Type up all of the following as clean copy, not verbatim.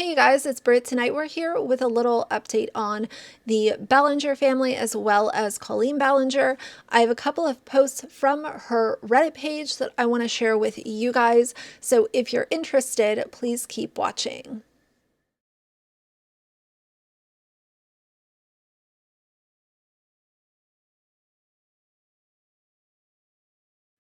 Hey guys, it's Britt. Tonight we're here with a little update on the Ballinger family as well as Colleen Ballinger. I have a couple of posts from her Reddit page that I want to share with you guys. So if you're interested, please keep watching.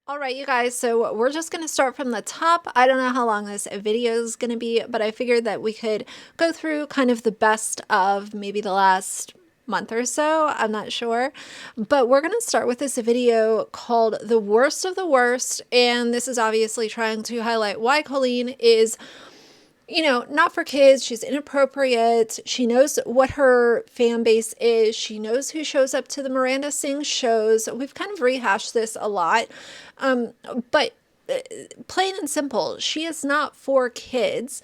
All right, you guys, so we're just going to start from the top. I don't know how long this video is going to be, but I figured that we could go through kind of the best of maybe the last month or so. I'm not sure, but we're going to start with this video called The Worst of the Worst. And this is obviously trying to highlight why Colleen is, you know, not for kids. She's inappropriate. She knows what her fan base is. She knows who shows up to the Miranda Sings shows. We've kind of rehashed this a lot. But plain and simple, she is not for kids.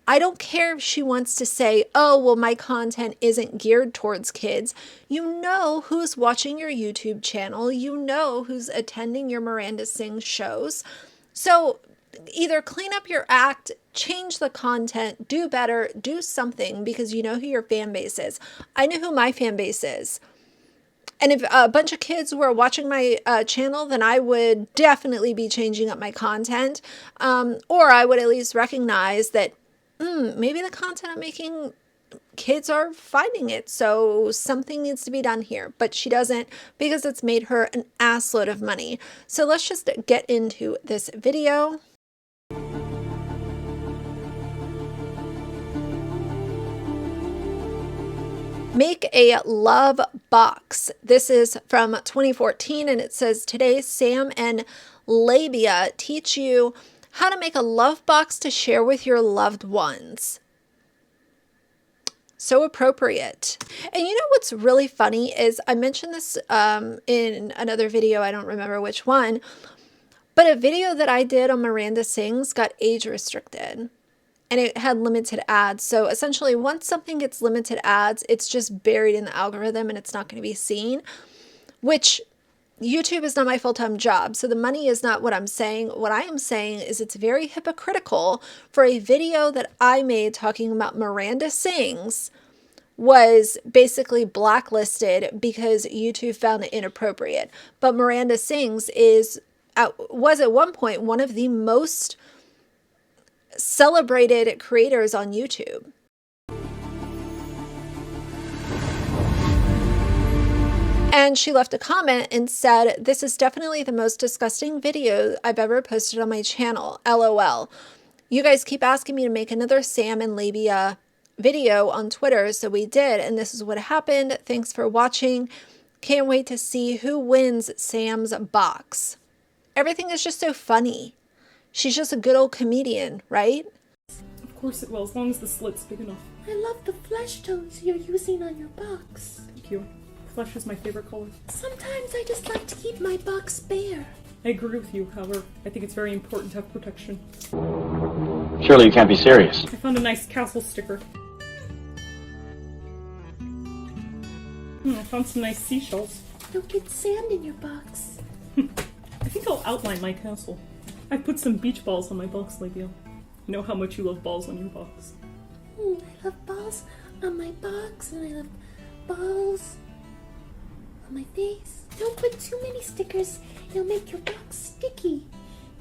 I don't care if she wants to say, oh, well, my content isn't geared towards kids. You know who's watching your YouTube channel. You know who's attending your Miranda Sings shows. So either clean up your act, change the content, do better, do something, because you know who your fan base is. I know who my fan base is. And if a bunch of kids were watching my channel, then I would definitely be changing up my content. Or I would at least recognize that maybe the content I'm making, kids are finding it. So something needs to be done here. But she doesn't, because it's made her an assload of money. So let's just get into this video. Make a love box. This is from 2014 and it says, today Sam and Labia teach you how to make a love box to share with your loved ones. So appropriate. And you know what's really funny is I mentioned this in another video, I don't remember which one, but a video that I did on Miranda Sings got age restricted. And it had limited ads. So essentially, once something gets limited ads, it's just buried in the algorithm and it's not going to be seen, which YouTube is not my full-time job. So the money is not what I'm saying. What I am saying is it's very hypocritical for a video that I made talking about Miranda Sings was basically blacklisted because YouTube found it inappropriate. But Miranda Sings was at one point one of the most celebrated creators on YouTube. And she left a comment and said, this is definitely the most disgusting video I've ever posted on my channel. LOL. You guys keep asking me to make another Sam and Labia video on Twitter, so we did, and this is what happened. Thanks for watching. Can't wait to see who wins Sam's box. Everything is just so funny. She's just a good old comedian, right? Of course it will, as long as the slit's big enough. I love the flesh tones you're using on your box. Thank you. Flesh is my favorite color. Sometimes I just like to keep my box bare. I agree with you, however. I think it's very important to have protection. Surely you can't be serious. I found a nice castle sticker. I found some nice seashells. Don't get sand in your box. I think I'll outline my castle. I put some beach balls on my box, Labia. You know how much you love balls on your box. I love balls on my box, and I love balls on my face. Don't put too many stickers. It'll make your box sticky.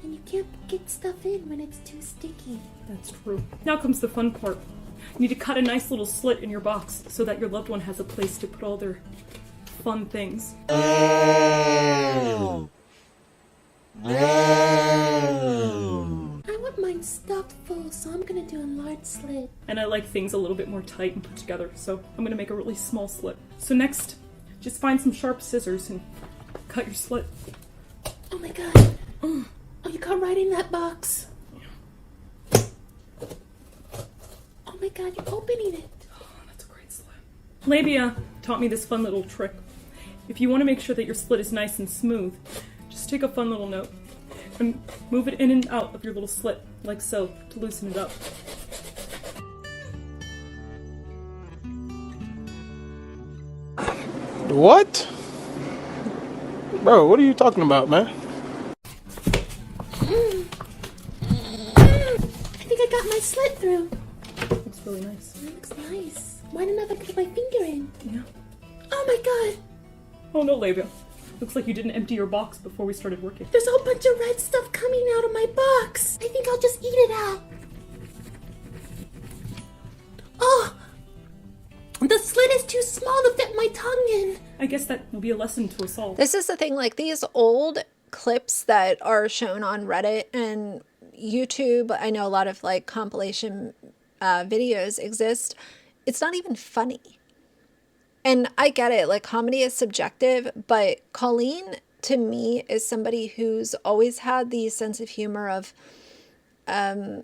And you can't get stuff in when it's too sticky. That's true. Now comes the fun part. You need to cut a nice little slit in your box so that your loved one has a place to put all their fun things. I want mine stuffed full, so I'm gonna do a large slit. And I like things a little bit more tight and put together, so I'm gonna make a really small slit. So next, just find some sharp scissors and cut your slit. Oh my god. Oh, you got right in that box. Oh my god, you're opening it. Oh, that's a great slit. Labia taught me this fun little trick. If you want to make sure that your slit is nice and smooth, just take a fun little note and move it in and out of your little slit, like so, to loosen it up. What? Bro, what are you talking about, man? I think I got my slit through. Looks really nice. That looks nice. Why didn't I put my finger in? Yeah. Oh my god! Oh no, Labia. Looks like you didn't empty your box before we started working. There's a whole bunch of red stuff coming out of my box. I think I'll just eat it out. Oh! The slit is too small to fit my tongue in. I guess that will be a lesson to us all. This is the thing, like these old clips that are shown on Reddit and YouTube, I know a lot of like compilation videos exist. It's not even funny. And I get it, like comedy is subjective, but Colleen to me is somebody who's always had the sense of humor of a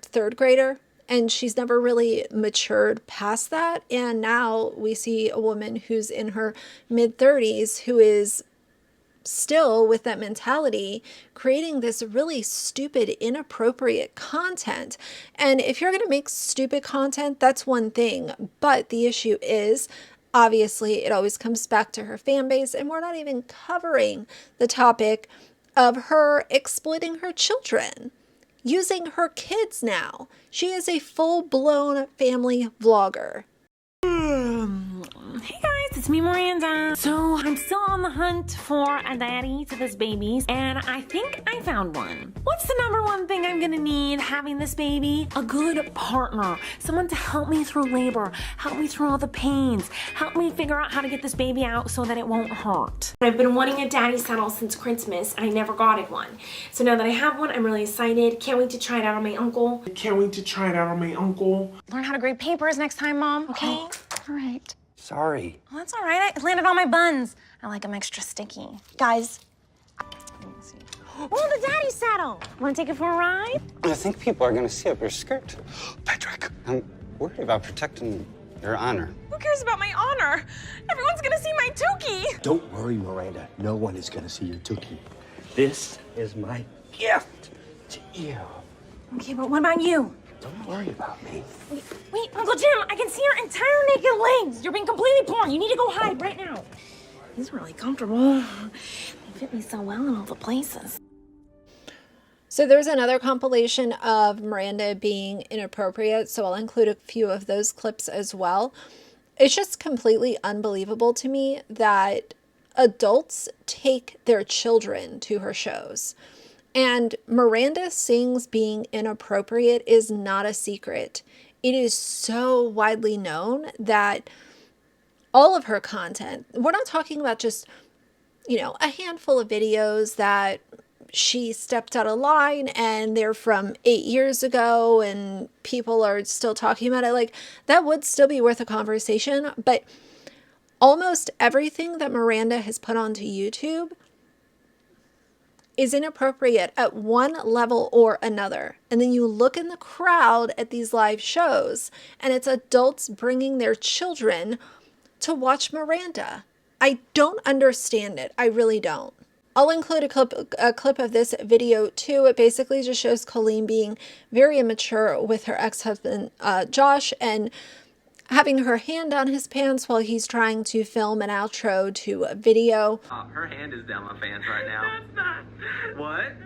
third grader, and she's never really matured past that. And now we see a woman who's in her mid-30s who is still with that mentality, creating this really stupid, inappropriate content. And if you're going to make stupid content, that's one thing. But the issue is, obviously, it always comes back to her fan base. And we're not even covering the topic of her exploiting her children, using her kids now. She is a full-blown family vlogger. Hey guys, it's me, Miranda. So I'm still on the hunt for a daddy to this baby, and I think I found one. What's the number one thing I'm gonna need having this baby? A good partner. Someone to help me through labor, help me through all the pains, help me figure out how to get this baby out so that it won't hurt. I've been wanting a daddy saddle since Christmas, and I never got it one. So now that I have one, I'm really excited. Can't wait to try it out on my uncle. Learn how to grade papers next time, Mom, okay? All right. Sorry. Well, that's all right. I landed on my buns. I like them extra sticky. Guys, Oh, the daddy saddle. Want to take it for a ride? I think people are going to see up your skirt. Patrick, I'm worried about protecting your honor. Who cares about my honor? Everyone's going to see my Tookie. Don't worry, Miranda. No one is going to see your Tookie. This is my gift to you. Okay, but what about you? Don't worry about me. Wait, Uncle Jim, I can see your entire naked legs. You're being completely porn. You need to go hide right now. These are really comfortable. They fit me so well in all the places. So there's another compilation of Miranda being inappropriate, so I'll include a few of those clips as well. It's just completely unbelievable to me that adults take their children to her shows. And Miranda Sings being inappropriate is not a secret. It is so widely known that all of her content, we're not talking about just, a handful of videos that she stepped out of line and they're from 8 years ago and people are still talking about it. Like, that would still be worth a conversation. But almost everything that Miranda has put onto YouTube is inappropriate at one level or another. And then you look in the crowd at these live shows and it's adults bringing their children to watch Miranda. I don't understand it. I really don't. I'll include a clip of this video too. It basically just shows Colleen being very immature with her ex-husband Josh and having her hand down his pants while he's trying to film an outro to a video. Her hand is down my pants right now. That's not. What?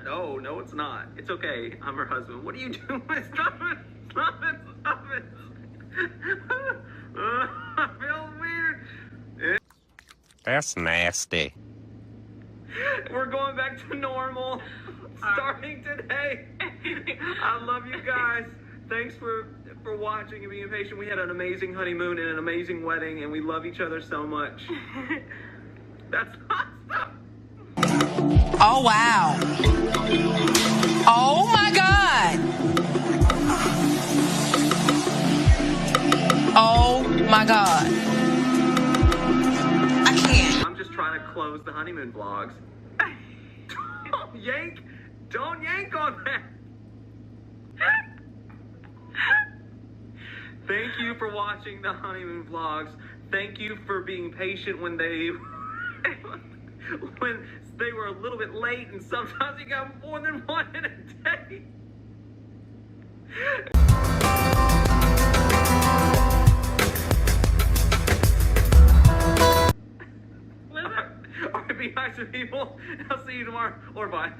No, it's not. It's okay. I'm her husband. What are you doing? Stop it. Stop it. Stop it. I feel weird. That's nasty. We're going back to normal starting today. I love you guys. Thanks for watching and being patient. We had an amazing honeymoon and an amazing wedding, and we love each other so much. That's awesome. Oh, wow. Oh, my God. Oh, my God. I can't. I'm just trying to close the honeymoon vlogs. Don't yank on that. Thank you for watching the honeymoon vlogs. Thank you for being patient when they were a little bit late, and sometimes you got more than one in a day. All right, be nice to people. I'll see you tomorrow. Or bye.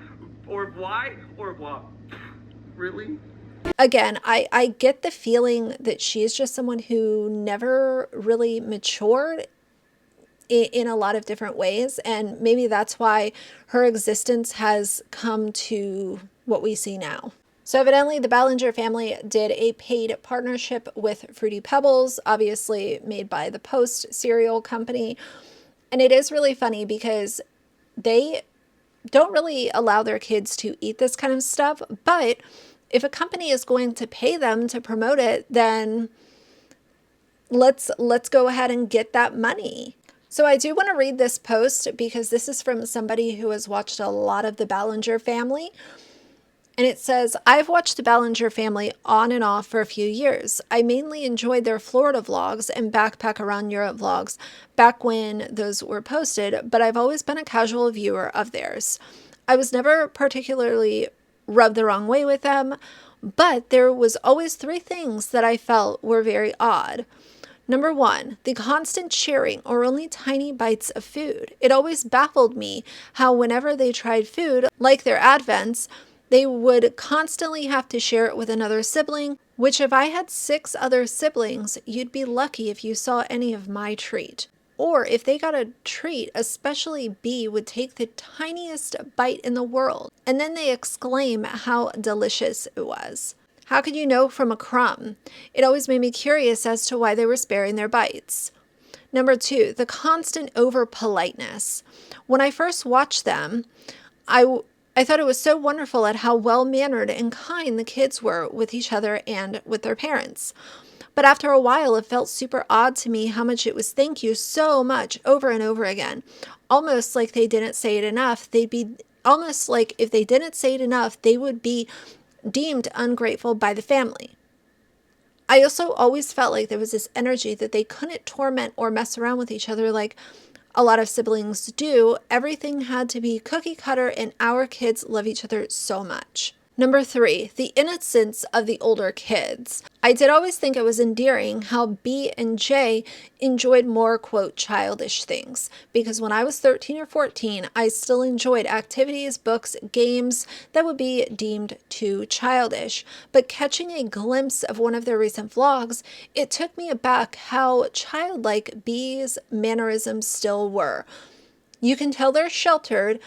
Or why? Or what? Really? Again, I get the feeling that she's just someone who never really matured in a lot of different ways, and maybe that's why her existence has come to what we see now. So evidently the Ballinger family did a paid partnership with Fruity Pebbles, obviously made by the Post cereal company. And it is really funny because they don't really allow their kids to eat this kind of stuff, but if a company is going to pay them to promote it, then let's go ahead and get that money. So I do want to read this post because this is from somebody who has watched a lot of the Ballinger family. And it says, I've watched the Ballinger family on and off for a few years. I mainly enjoyed their Florida vlogs and backpack around Europe vlogs back when those were posted, but I've always been a casual viewer of theirs. I was never particularly rubbed the wrong way with them, but there was always 3 things that I felt were very odd. Number 1, the constant sharing or only tiny bites of food. It always baffled me how whenever they tried food, like their advents, they would constantly have to share it with another sibling, which if I had 6 other siblings, you'd be lucky if you saw any of my treat. Or if they got a treat, especially B would take the tiniest bite in the world, and then they exclaim how delicious it was. How could you know from a crumb? It always made me curious as to why they were sparing their bites. Number 2, the constant over-politeness. When I first watched them, I thought it was so wonderful at how well-mannered and kind the kids were with each other and with their parents. But after a while, it felt super odd to me how much it was thank you so much over and over again. Almost like they didn't say it enough. Almost like if they didn't say it enough, they would be deemed ungrateful by the family. I also always felt like there was this energy that they couldn't torment or mess around with each other like a lot of siblings do. Everything had to be cookie cutter, and our kids love each other so much. Number 3, the innocence of the older kids. I did always think it was endearing how B and J enjoyed more, quote, childish things. Because when I was 13 or 14, I still enjoyed activities, books, games that would be deemed too childish. But catching a glimpse of one of their recent vlogs, it took me aback how childlike B's mannerisms still were. You can tell they're sheltered,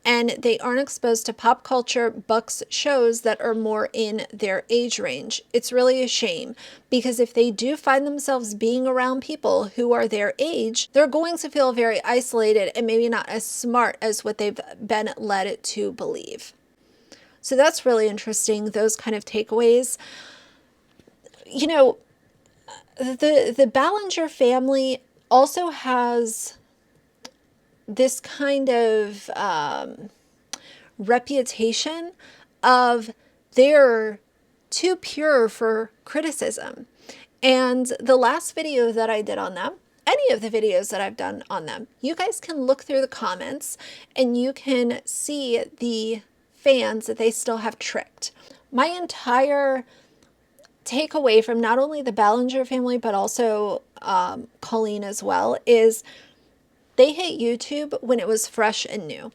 and they aren't exposed to pop culture, books, shows that are more in their age range. It's really a shame, because if they do find themselves being around people who are their age, they're going to feel very isolated and maybe not as smart as what they've been led to believe. So that's really interesting, those kind of takeaways. You know, the Ballinger family also has this kind of reputation of they're too pure for criticism. And the last video that I did on them, any of the videos that I've done on them, you guys can look through the comments and you can see the fans that they still have tricked. My entire takeaway from not only the Ballinger family, but also Colleen as well, is they hit YouTube when it was fresh and new,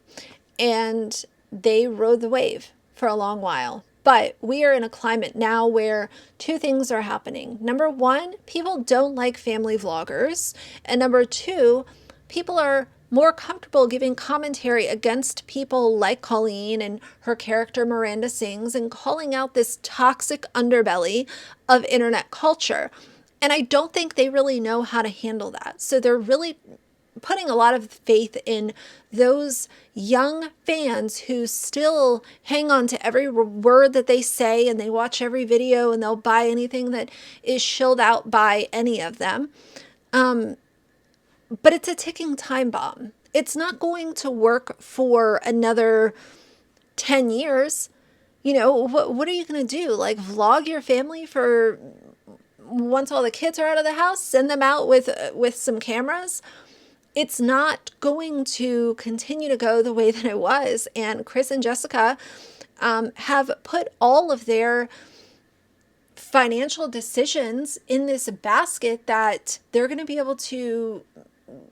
and they rode the wave for a long while. But we are in a climate now where 2 things are happening. Number 1, people don't like family vloggers. And number 2, people are more comfortable giving commentary against people like Colleen and her character Miranda Sings and calling out this toxic underbelly of internet culture. And I don't think they really know how to handle that. So they're really putting a lot of faith in those young fans who still hang on to every word that they say, and they watch every video and they'll buy anything that is shilled out by any of them. But it's a ticking time bomb. It's not going to work for another 10 years. You know, what are you going to do? Like vlog your family for once all the kids are out of the house, send them out with some cameras? It's not going to continue to go the way that it was. And Chris and Jessica have put all of their financial decisions in this basket that they're going to be able to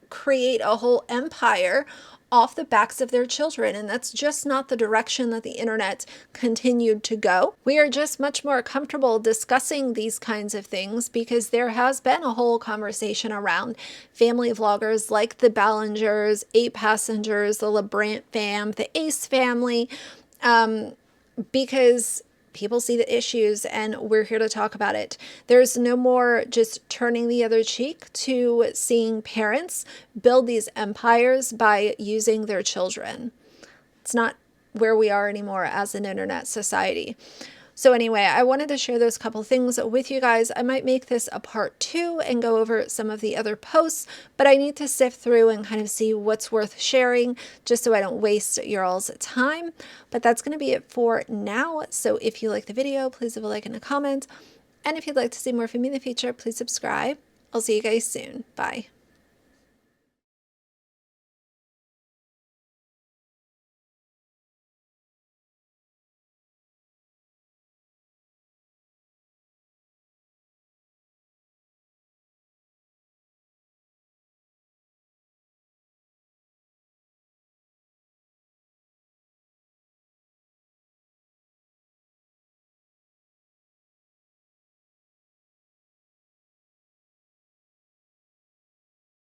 create a whole empire off the backs of their children, and that's just not the direction that the internet continued to go. We are just much more comfortable discussing these kinds of things because there has been a whole conversation around family vloggers like the Ballingers, 8 Passengers, the LeBrant fam, the Ace family, because people see the issues and we're here to talk about it. There's no more just turning the other cheek to seeing parents build these empires by using their children. It's not where we are anymore as an internet society. So anyway, I wanted to share those couple things with you guys. I might make this a part 2 and go over some of the other posts, but I need to sift through and kind of see what's worth sharing just so I don't waste your all's time. But that's going to be it for now. So if you like the video, please leave a like and a comment. And if you'd like to see more from me in the future, please subscribe. I'll see you guys soon. Bye.